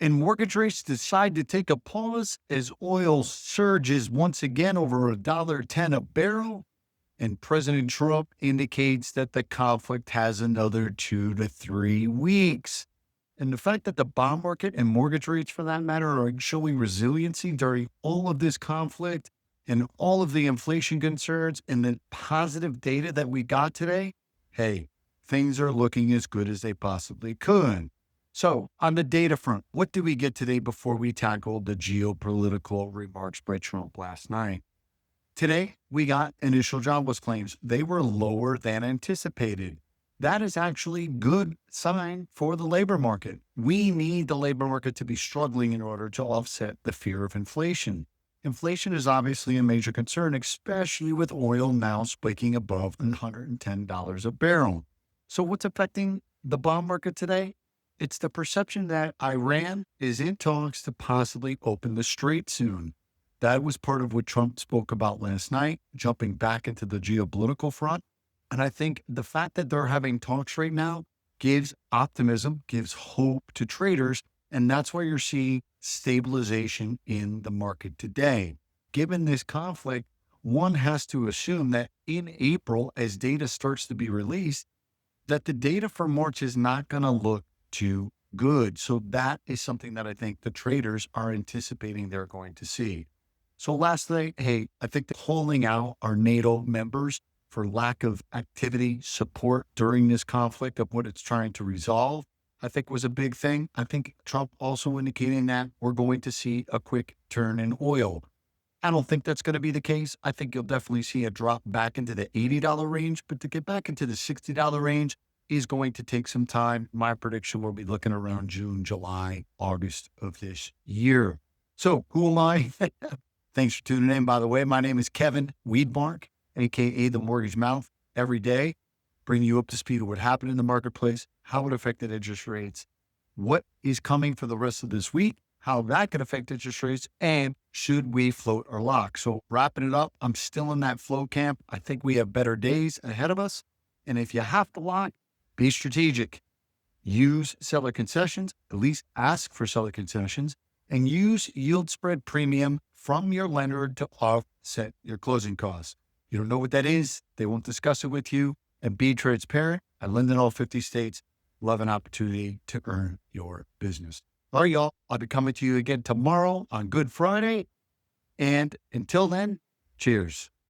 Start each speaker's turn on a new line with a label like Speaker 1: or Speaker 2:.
Speaker 1: And mortgage rates decide to take a pause as oil surges once again over $1.10 a barrel. And President Trump indicates that the conflict has another 2 to 3 weeks. And the fact that the bond market and mortgage rates, for that matter, are showing resiliency during all of this conflict and all of the inflation concerns and the positive data that we got today, hey, things are looking as good as they possibly could. So, on the data front, what do we get today before we tackle the geopolitical remarks by Trump last night? Today, we got initial jobless claims. They were lower than anticipated. That is actually good sign for the labor market. We need the labor market to be struggling in order to offset the fear of inflation. Inflation is obviously a major concern, especially with oil now spiking above $110 a barrel. So what's affecting the bond market today? It's the perception that Iran is in talks to possibly open the strait soon. That was part of what Trump spoke about last night, jumping back into the geopolitical front. And I think the fact that they're having talks right now gives optimism, gives hope to traders. And that's why you're seeing stabilization in the market today. Given this conflict, one has to assume that in April, as data starts to be released, that the data for March is not going to look too good. So that is something that I think the traders are anticipating they're going to see. So lastly, hey, I think pulling out our NATO members for lack of activity support during this conflict of what it's trying to resolve, I think was a big thing. I think Trump also indicating that we're going to see a quick turn in oil. I don't think that's going to be the case. I think you'll definitely see a drop back into the $80 range, but to get back into the $60 range is going to take some time. My prediction will be looking around June, July, August of this year. So who am I? Thanks for tuning in, by the way. My name is Kevin Weedmark, aka the Mortgage Mouth. Every day, bringing you up to speed of what happened in the marketplace, how it affected interest rates, what is coming for the rest of this week, how that could affect interest rates, and should we float or lock. So wrapping it up, I'm still in that flow camp. I think we have better days ahead of us. And if you have to lock, be strategic. Use seller concessions, at least ask for seller concessions, and use yield spread premium from your lender to offset your closing costs. You don't know what that is, they won't discuss it with you. And be transparent. I lend in all 50 states. Love an opportunity to earn your business. All right, y'all. I'll be coming to you again tomorrow on Good Friday. And until then, cheers.